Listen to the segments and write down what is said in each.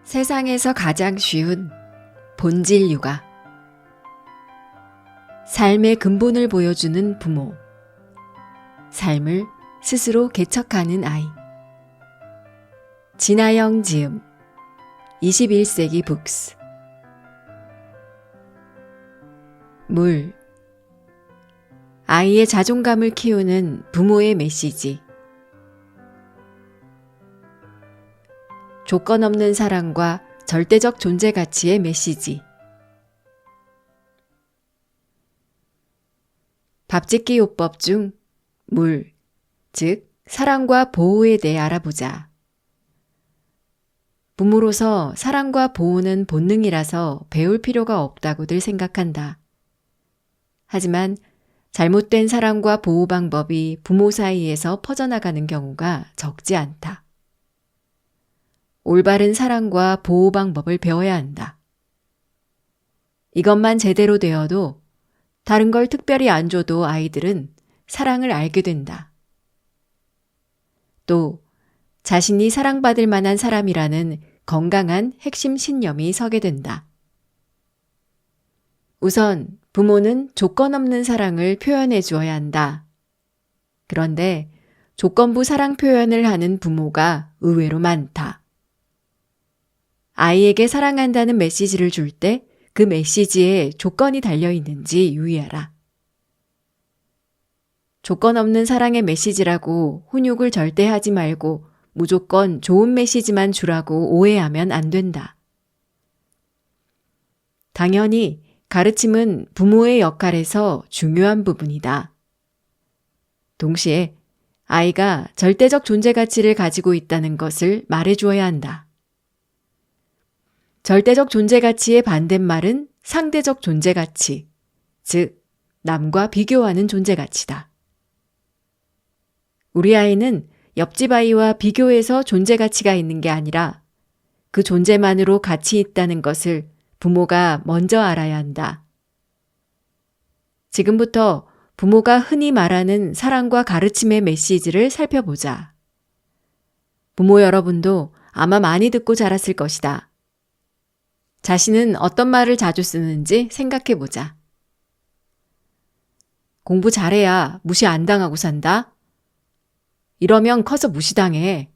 세상에서 가장 쉬운 본질 육아. 삶의 근본을 보여주는 부모. 삶을 스스로 개척하는 아이. 진아영 지음 21세기 북스. 물. 아이의 자존감을 키우는 부모의 메시지. 조건 없는 사랑과 절대적 존재 가치의 메시지. 밥짓기 요법 중 물, 즉 사랑과 보호에 대해 알아보자. 부모로서 사랑과 보호는 본능이라서 배울 필요가 없다고들 생각한다. 하지만 잘못된 사랑과 보호 방법이 부모 사이에서 퍼져나가는 경우가 적지 않다. 올바른 사랑과 보호 방법을 배워야 한다. 이것만 제대로 되어도 다른 걸 특별히 안 줘도 아이들은 사랑을 알게 된다. 또 자신이 사랑받을 만한 사람이라는 건강한 핵심 신념이 서게 된다. 우선 부모는 조건 없는 사랑을 표현해 주어야 한다. 그런데 조건부 사랑 표현을 하는 부모가 의외로 많다. 아이에게 사랑한다는 메시지를 줄 때 그 메시지에 조건이 달려 있는지 유의하라. 조건 없는 사랑의 메시지라고 훈육을 절대 하지 말고 무조건 좋은 메시지만 주라고 오해하면 안 된다. 당연히 가르침은 부모의 역할에서 중요한 부분이다. 동시에 아이가 절대적 존재 가치를 가지고 있다는 것을 말해주어야 한다. 절대적 존재 가치의 반대말은 상대적 존재 가치, 즉 남과 비교하는 존재 가치다. 우리 아이는 옆집 아이와 비교해서 존재 가치가 있는 게 아니라 그 존재만으로 가치 있다는 것을 부모가 먼저 알아야 한다. 지금부터 부모가 흔히 말하는 사랑과 가르침의 메시지를 살펴보자. 부모 여러분도 아마 많이 듣고 자랐을 것이다. 자신은 어떤 말을 자주 쓰는지 생각해보자. 공부 잘해야 무시 안 당하고 산다. 이러면 커서 무시당해.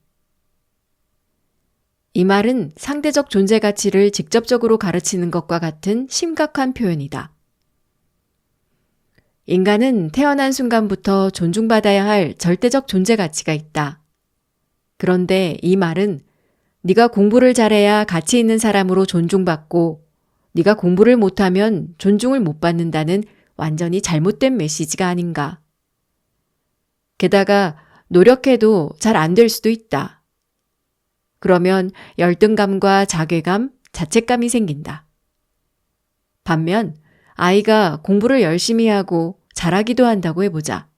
이 말은 상대적 존재 가치를 직접적으로 가르치는 것과 같은 심각한 표현이다. 인간은 태어난 순간부터 존중받아야 할 절대적 존재 가치가 있다. 그런데 이 말은 네가 공부를 잘해야 가치 있는 사람으로 존중받고 네가 공부를 못하면 존중을 못 받는다는 완전히 잘못된 메시지가 아닌가. 게다가 노력해도 잘 안 될 수도 있다. 그러면 열등감과 자괴감, 자책감이 생긴다. 반면 아이가 공부를 열심히 하고 잘하기도 한다고 해보자.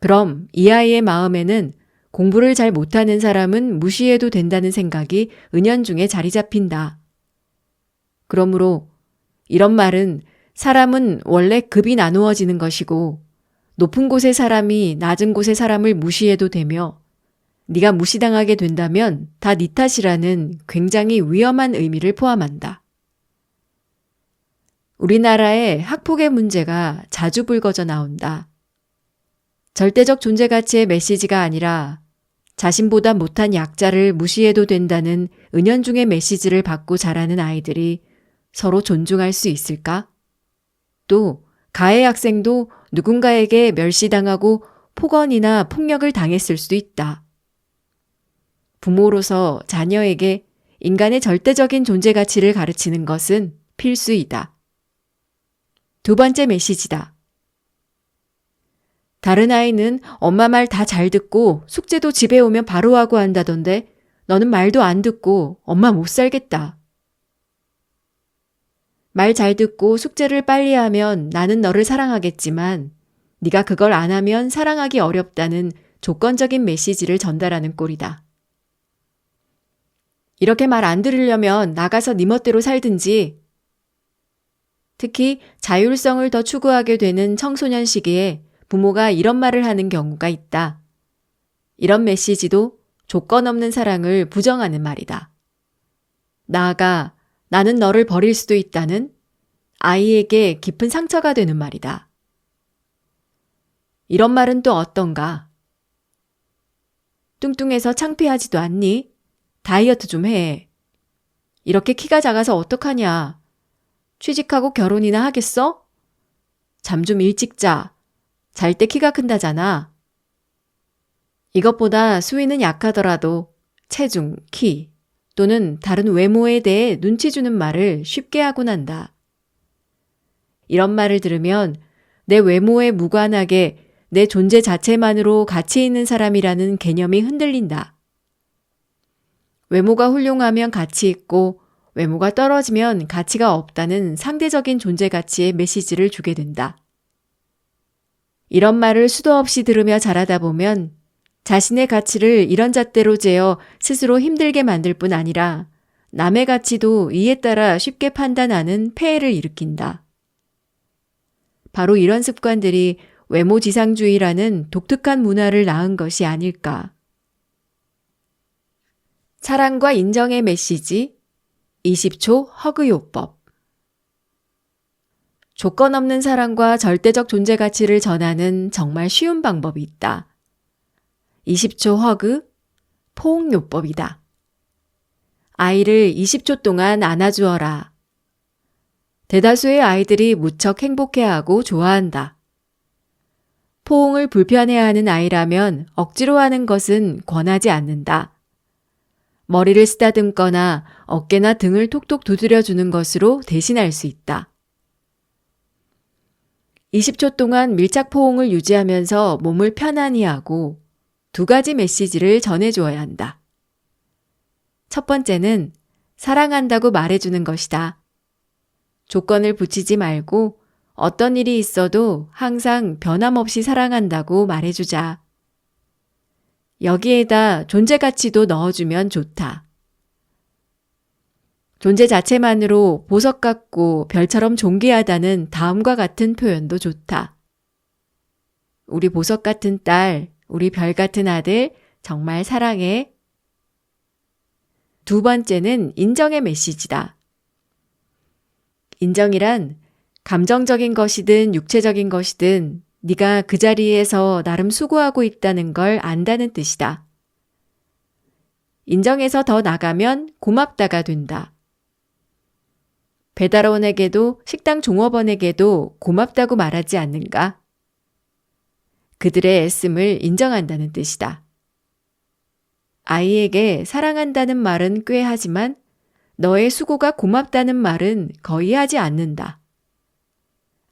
그럼 이 아이의 마음에는 공부를 잘 못하는 사람은 무시해도 된다는 생각이 은연중에 자리 잡힌다. 그러므로 이런 말은 사람은 원래 급이 나누어지는 것이고 높은 곳의 사람이 낮은 곳의 사람을 무시해도 되며 네가 무시당하게 된다면 다 네 탓이라는 굉장히 위험한 의미를 포함한다. 우리나라의 학폭의 문제가 자주 불거져 나온다. 절대적 존재 가치의 메시지가 아니라 자신보다 못한 약자를 무시해도 된다는 은연중의 메시지를 받고 자라는 아이들이 서로 존중할 수 있을까? 또 가해 학생도 누군가에게 멸시당하고 폭언이나 폭력을 당했을 수도 있다. 부모로서 자녀에게 인간의 절대적인 존재 가치를 가르치는 것은 필수이다. 두 번째 메시지다. 다른 아이는 엄마 말 다 잘 듣고 숙제도 집에 오면 바로 하고 한다던데 너는 말도 안 듣고 엄마 못 살겠다. 말 잘 듣고 숙제를 빨리 하면 나는 너를 사랑하겠지만 네가 그걸 안 하면 사랑하기 어렵다는 조건적인 메시지를 전달하는 꼴이다. 이렇게 말 안 들으려면 나가서 네 멋대로 살든지. 특히 자율성을 더 추구하게 되는 청소년 시기에 부모가 이런 말을 하는 경우가 있다. 이런 메시지도 조건 없는 사랑을 부정하는 말이다. 나아가 나는 너를 버릴 수도 있다는 아이에게 깊은 상처가 되는 말이다. 이런 말은 또 어떤가? 뚱뚱해서 창피하지도 않니? 다이어트 좀 해. 이렇게 키가 작아서 어떡하냐? 취직하고 결혼이나 하겠어? 잠 좀 일찍 자. 잘 때 키가 큰다잖아. 이것보다 수위는 약하더라도 체중, 키 또는 다른 외모에 대해 눈치 주는 말을 쉽게 하곤 한다. 이런 말을 들으면 내 외모에 무관하게 내 존재 자체만으로 가치 있는 사람이라는 개념이 흔들린다. 외모가 훌륭하면 가치 있고 외모가 떨어지면 가치가 없다는 상대적인 존재 가치의 메시지를 주게 된다. 이런 말을 수도 없이 들으며 자라다 보면 자신의 가치를 이런 잣대로 재어 스스로 힘들게 만들 뿐 아니라 남의 가치도 이에 따라 쉽게 판단하는 폐해를 일으킨다. 바로 이런 습관들이 외모지상주의라는 독특한 문화를 낳은 것이 아닐까. 사랑과 인정의 메시지 20초 허그요법. 조건 없는 사랑과 절대적 존재 가치를 전하는 정말 쉬운 방법이 있다. 20초 허그 포옹요법이다. 아이를 20초 동안 안아주어라. 대다수의 아이들이 무척 행복해하고 좋아한다. 포옹을 불편해하는 아이라면 억지로 하는 것은 권하지 않는다. 머리를 쓰다듬거나 어깨나 등을 톡톡 두드려주는 것으로 대신할 수 있다. 20초 동안 밀착 포옹을 유지하면서 몸을 편안히 하고 두 가지 메시지를 전해주어야 한다. 첫 번째는 사랑한다고 말해주는 것이다. 조건을 붙이지 말고 어떤 일이 있어도 항상 변함없이 사랑한다고 말해주자. 여기에다 존재 가치도 넣어주면 좋다. 존재 자체만으로 보석 같고 별처럼 존귀하다는 다음과 같은 표현도 좋다. 우리 보석 같은 딸, 우리 별 같은 아들, 정말 사랑해. 두 번째는 인정의 메시지다. 인정이란 감정적인 것이든 육체적인 것이든 네가 그 자리에서 나름 수고하고 있다는 걸 안다는 뜻이다. 인정해서 더 나가면 고맙다가 된다. 배달원에게도 식당 종업원에게도 고맙다고 말하지 않는가? 그들의 애씀을 인정한다는 뜻이다. 아이에게 사랑한다는 말은 꽤 하지만 너의 수고가 고맙다는 말은 거의 하지 않는다.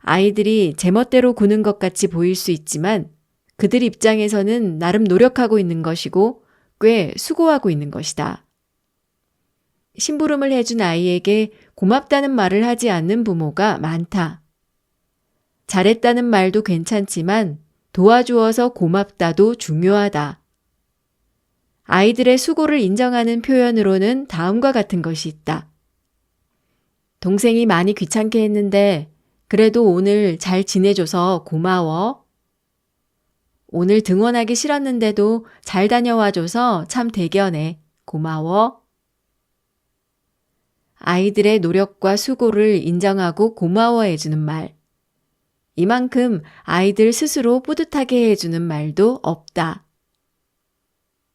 아이들이 제멋대로 구는 것 같이 보일 수 있지만 그들 입장에서는 나름 노력하고 있는 것이고 꽤 수고하고 있는 것이다. 심부름을 해준 아이에게 고맙다는 말을 하지 않는 부모가 많다. 잘했다는 말도 괜찮지만 도와주어서 고맙다도 중요하다. 아이들의 수고를 인정하는 표현으로는 다음과 같은 것이 있다. 동생이 많이 귀찮게 했는데 그래도 오늘 잘 지내줘서 고마워. 오늘 등원하기 싫었는데도 잘 다녀와줘서 참 대견해. 고마워. 아이들의 노력과 수고를 인정하고 고마워해주는 말. 이만큼 아이들 스스로 뿌듯하게 해주는 말도 없다.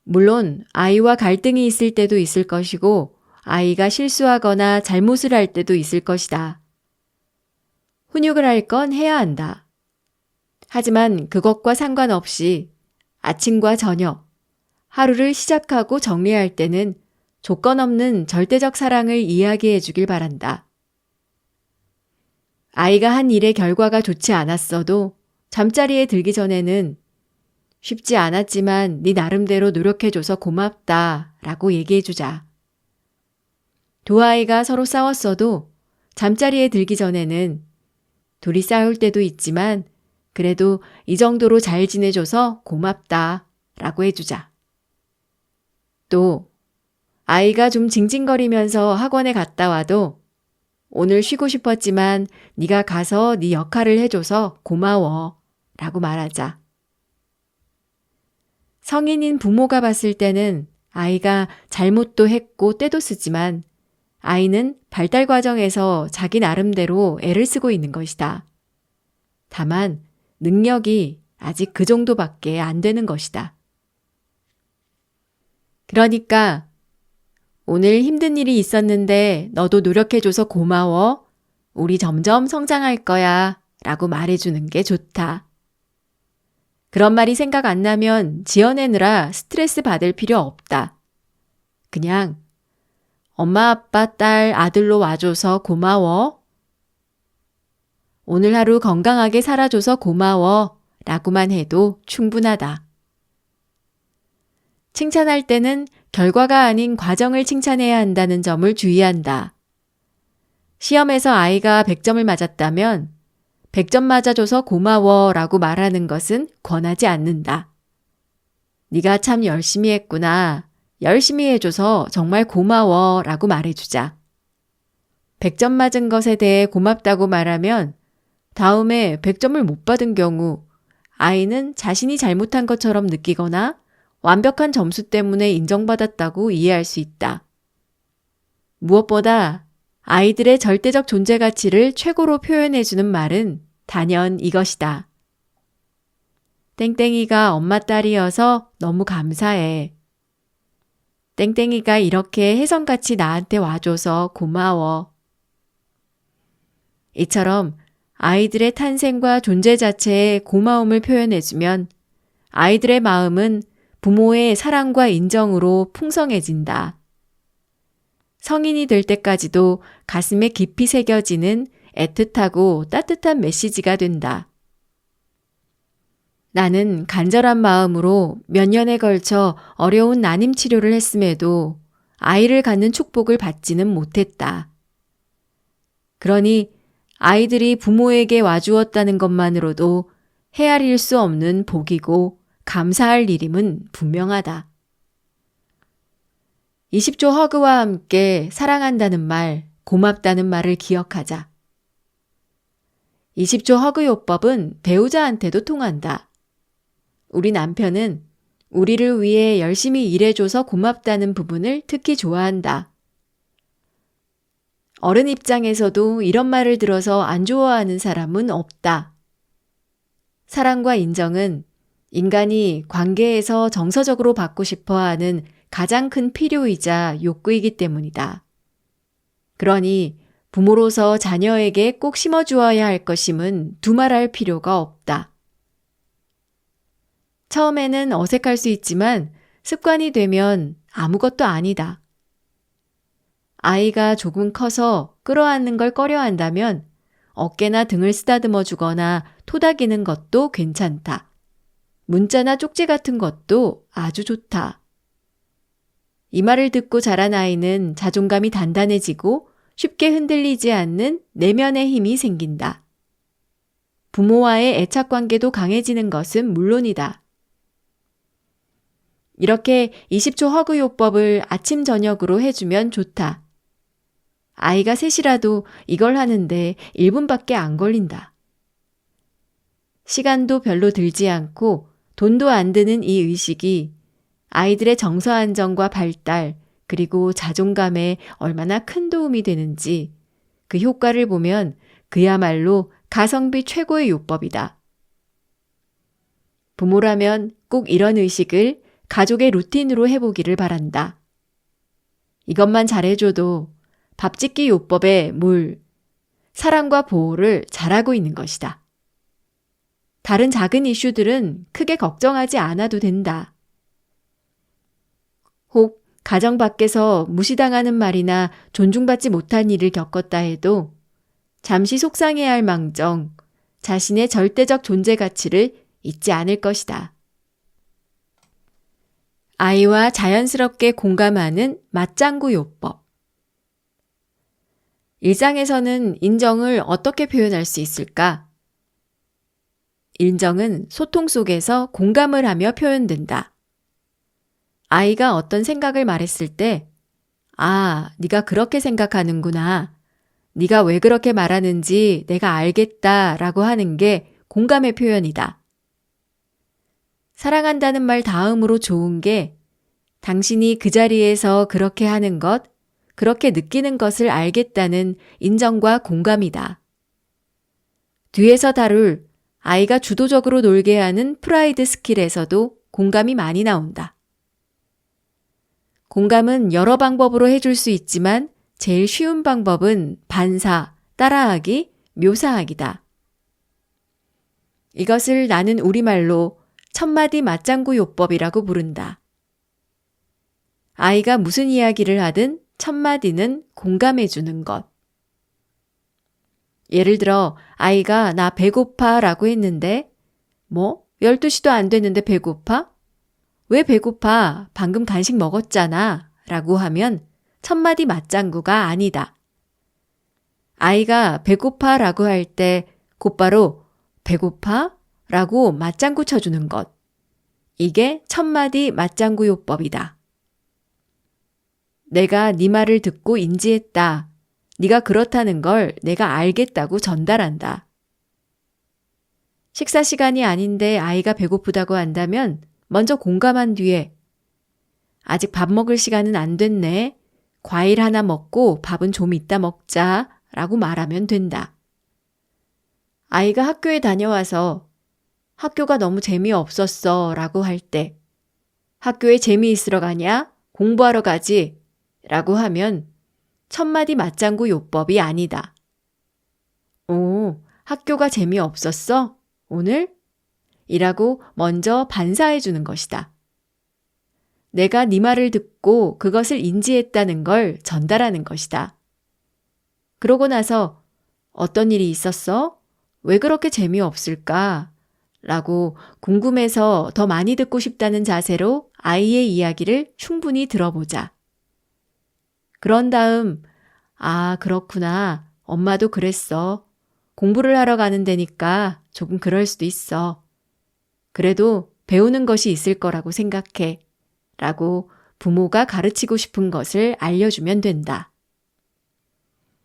물론 아이와 갈등이 있을 때도 있을 것이고 아이가 실수하거나 잘못을 할 때도 있을 것이다. 훈육을 할 건 해야 한다. 하지만 그것과 상관없이 아침과 저녁, 하루를 시작하고 정리할 때는 조건 없는 절대적 사랑을 이야기해 주길 바란다. 아이가 한 일의 결과가 좋지 않았어도 잠자리에 들기 전에는 쉽지 않았지만 네 나름대로 노력해줘서 고맙다 라고 얘기해주자. 두 아이가 서로 싸웠어도 잠자리에 들기 전에는 둘이 싸울 때도 있지만 그래도 이 정도로 잘 지내줘서 고맙다 라고 해주자. 또 아이가 좀 징징거리면서 학원에 갔다 와도 오늘 쉬고 싶었지만 네가 가서 네 역할을 해줘서 고마워 라고 말하자. 성인인 부모가 봤을 때는 아이가 잘못도 했고 때도 쓰지만 아이는 발달 과정에서 자기 나름대로 애를 쓰고 있는 것이다. 다만 능력이 아직 그 정도밖에 안 되는 것이다. 그러니까 오늘 힘든 일이 있었는데 너도 노력해줘서 고마워. 우리 점점 성장할 거야. 라고 말해주는 게 좋다. 그런 말이 생각 안 나면 지어내느라 스트레스 받을 필요 없다. 그냥 엄마, 아빠, 딸, 아들로 와줘서 고마워. 오늘 하루 건강하게 살아줘서 고마워. 라고만 해도 충분하다. 칭찬할 때는 결과가 아닌 과정을 칭찬해야 한다는 점을 주의한다. 시험에서 아이가 100점을 맞았다면 100점 맞아줘서 고마워 라고 말하는 것은 권하지 않는다. 네가 참 열심히 했구나. 열심히 해줘서 정말 고마워 라고 말해주자. 100점 맞은 것에 대해 고맙다고 말하면 다음에 100점을 못 받은 경우 아이는 자신이 잘못한 것처럼 느끼거나 완벽한 점수 때문에 인정받았다고 이해할 수 있다. 무엇보다 아이들의 절대적 존재 가치를 최고로 표현해주는 말은 단연 이것이다. 땡땡이가 엄마 딸이어서 너무 감사해. 땡땡이가 이렇게 혜성같이 나한테 와줘서 고마워. 이처럼 아이들의 탄생과 존재 자체에 고마움을 표현해주면 아이들의 마음은 부모의 사랑과 인정으로 풍성해진다. 성인이 될 때까지도 가슴에 깊이 새겨지는 애틋하고 따뜻한 메시지가 된다. 나는 간절한 마음으로 몇 년에 걸쳐 어려운 난임 치료를 했음에도 아이를 갖는 축복을 받지는 못했다. 그러니 아이들이 부모에게 와주었다는 것만으로도 헤아릴 수 없는 복이고 감사할 일임은 분명하다. 20조 허그와 함께 사랑한다는 말, 고맙다는 말을 기억하자. 20조 허그 요법은 배우자한테도 통한다. 우리 남편은 우리를 위해 열심히 일해줘서 고맙다는 부분을 특히 좋아한다. 어른 입장에서도 이런 말을 들어서 안 좋아하는 사람은 없다. 사랑과 인정은 인간이 관계에서 정서적으로 받고 싶어하는 가장 큰 필요이자 욕구이기 때문이다. 그러니 부모로서 자녀에게 꼭 심어주어야 할 것임은 두말할 필요가 없다. 처음에는 어색할 수 있지만 습관이 되면 아무것도 아니다. 아이가 조금 커서 끌어안는 걸 꺼려한다면 어깨나 등을 쓰다듬어 주거나 토닥이는 것도 괜찮다. 문자나 쪽지 같은 것도 아주 좋다. 이 말을 듣고 자란 아이는 자존감이 단단해지고 쉽게 흔들리지 않는 내면의 힘이 생긴다. 부모와의 애착관계도 강해지는 것은 물론이다. 이렇게 20초 허그 요법을 아침 저녁으로 해주면 좋다. 아이가 셋이라도 이걸 하는데 1분밖에 안 걸린다. 시간도 별로 들지 않고 돈도 안 드는 이 의식이 아이들의 정서 안정과 발달 그리고 자존감에 얼마나 큰 도움이 되는지 그 효과를 보면 그야말로 가성비 최고의 요법이다. 부모라면 꼭 이런 의식을 가족의 루틴으로 해보기를 바란다. 이것만 잘해줘도 밥짓기 요법의 물, 사랑과 보호를 잘하고 있는 것이다. 다른 작은 이슈들은 크게 걱정하지 않아도 된다. 혹 가정 밖에서 무시당하는 말이나 존중받지 못한 일을 겪었다 해도 잠시 속상해할 망정 자신의 절대적 존재 가치를 잊지 않을 것이다. 아이와 자연스럽게 공감하는 맞장구 요법. 일상에서는 인정을 어떻게 표현할 수 있을까? 인정은 소통 속에서 공감을 하며 표현된다. 아이가 어떤 생각을 말했을 때, 아, 네가 그렇게 생각하는구나. 네가 왜 그렇게 말하는지 내가 알겠다 라고 하는 게 공감의 표현이다. 사랑한다는 말 다음으로 좋은 게 당신이 그 자리에서 그렇게 하는 것, 그렇게 느끼는 것을 알겠다는 인정과 공감이다. 뒤에서 다룰 아이가 주도적으로 놀게 하는 프라이드 스킬에서도 공감이 많이 나온다. 공감은 여러 방법으로 해줄 수 있지만 제일 쉬운 방법은 반사, 따라하기, 묘사하기다. 이것을 나는 우리말로 첫마디 맞장구 요법이라고 부른다. 아이가 무슨 이야기를 하든 첫마디는 공감해주는 것. 예를 들어 아이가 나 배고파 라고 했는데 12시도 안 됐는데 배고파? 왜 배고파? 방금 간식 먹었잖아 라고 하면 첫마디 맞장구가 아니다. 아이가 배고파 라고 할 때 곧바로 배고파? 라고 맞장구 쳐주는 것. 이게 첫마디 맞장구 요법이다. 내가 네 말을 듣고 인지했다. 네가 그렇다는 걸 내가 알겠다고 전달한다. 식사 시간이 아닌데 아이가 배고프다고 한다면 먼저 공감한 뒤에 아직 밥 먹을 시간은 안 됐네. 과일 하나 먹고 밥은 좀 이따 먹자 라고 말하면 된다. 아이가 학교에 다녀와서 학교가 너무 재미없었어 라고 할 때 학교에 재미있으러 가냐? 공부하러 가지 라고 하면 첫마디 맞장구 요법이 아니다. 오, 학교가 재미없었어? 오늘? 이라고 먼저 반사해 주는 것이다. 내가 네 말을 듣고 그것을 인지했다는 걸 전달하는 것이다. 그러고 나서 어떤 일이 있었어? 왜 그렇게 재미없을까? 라고 궁금해서 더 많이 듣고 싶다는 자세로 아이의 이야기를 충분히 들어보자. 그런 다음, 아, 그렇구나. 엄마도 그랬어. 공부를 하러 가는 데니까 조금 그럴 수도 있어. 그래도 배우는 것이 있을 거라고 생각해. 라고 부모가 가르치고 싶은 것을 알려주면 된다.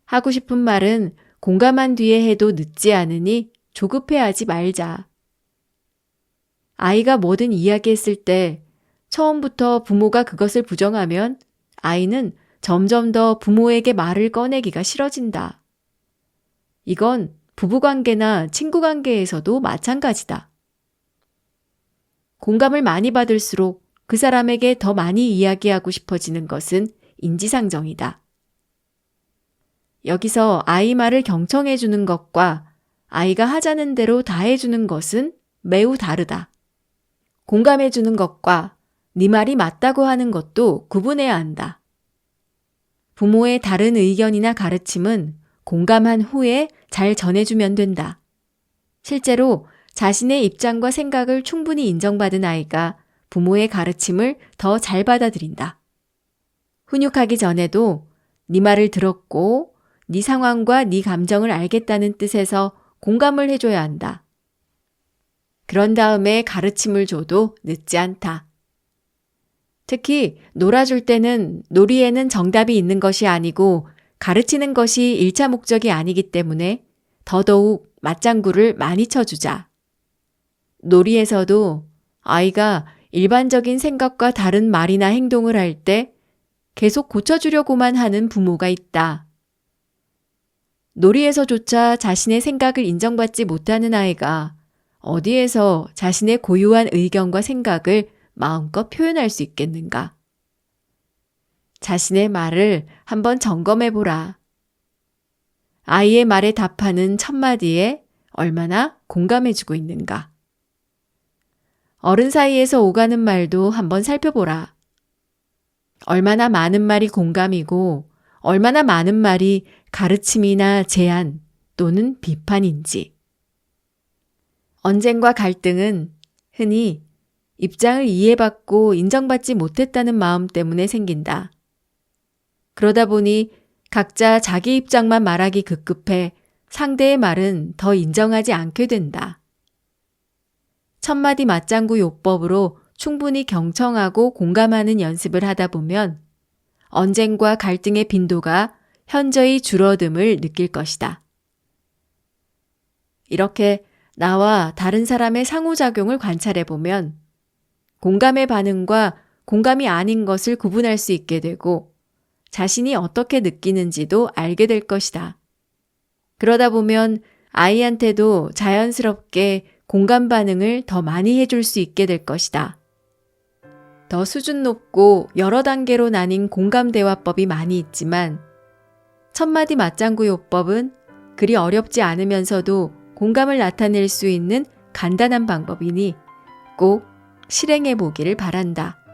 하고 싶은 말은 공감한 뒤에 해도 늦지 않으니 조급해하지 말자. 아이가 뭐든 이야기했을 때 처음부터 부모가 그것을 부정하면 아이는 점점 더 부모에게 말을 꺼내기가 싫어진다. 이건 부부관계나 친구관계에서도 마찬가지다. 공감을 많이 받을수록 그 사람에게 더 많이 이야기하고 싶어지는 것은 인지상정이다. 여기서 아이 말을 경청해 주는 것과 아이가 하자는 대로 다 해주는 것은 매우 다르다. 공감해 주는 것과 네 말이 맞다고 하는 것도 구분해야 한다. 부모의 다른 의견이나 가르침은 공감한 후에 잘 전해주면 된다. 실제로 자신의 입장과 생각을 충분히 인정받은 아이가 부모의 가르침을 더 잘 받아들인다. 훈육하기 전에도 네 말을 들었고 네 상황과 네 감정을 알겠다는 뜻에서 공감을 해줘야 한다. 그런 다음에 가르침을 줘도 늦지 않다. 특히 놀아줄 때는 놀이에는 정답이 있는 것이 아니고 가르치는 것이 1차 목적이 아니기 때문에 더더욱 맞장구를 많이 쳐주자. 놀이에서도 아이가 일반적인 생각과 다른 말이나 행동을 할 때 계속 고쳐주려고만 하는 부모가 있다. 놀이에서조차 자신의 생각을 인정받지 못하는 아이가 어디에서 자신의 고유한 의견과 생각을 마음껏 표현할 수 있겠는가? 자신의 말을 한번 점검해보라. 아이의 말에 답하는 첫마디에 얼마나 공감해주고 있는가? 어른 사이에서 오가는 말도 한번 살펴보라. 얼마나 많은 말이 공감이고 얼마나 많은 말이 가르침이나 제안 또는 비판인지. 언쟁과 갈등은 흔히 입장을 이해받고 인정받지 못했다는 마음 때문에 생긴다. 그러다 보니 각자 자기 입장만 말하기 급급해 상대의 말은 더 인정하지 않게 된다. 첫마디 맞장구 요법으로 충분히 경청하고 공감하는 연습을 하다 보면 언쟁과 갈등의 빈도가 현저히 줄어듦을 느낄 것이다. 이렇게 나와 다른 사람의 상호작용을 관찰해 보면 공감의 반응과 공감이 아닌 것을 구분할 수 있게 되고 자신이 어떻게 느끼는지도 알게 될 것이다. 그러다 보면 아이한테도 자연스럽게 공감 반응을 더 많이 해줄 수 있게 될 것이다. 더 수준 높고 여러 단계로 나뉜 공감 대화법이 많이 있지만 첫마디 맞장구 요법은 그리 어렵지 않으면서도 공감을 나타낼 수 있는 간단한 방법이니 꼭 실행해 보기를 바란다.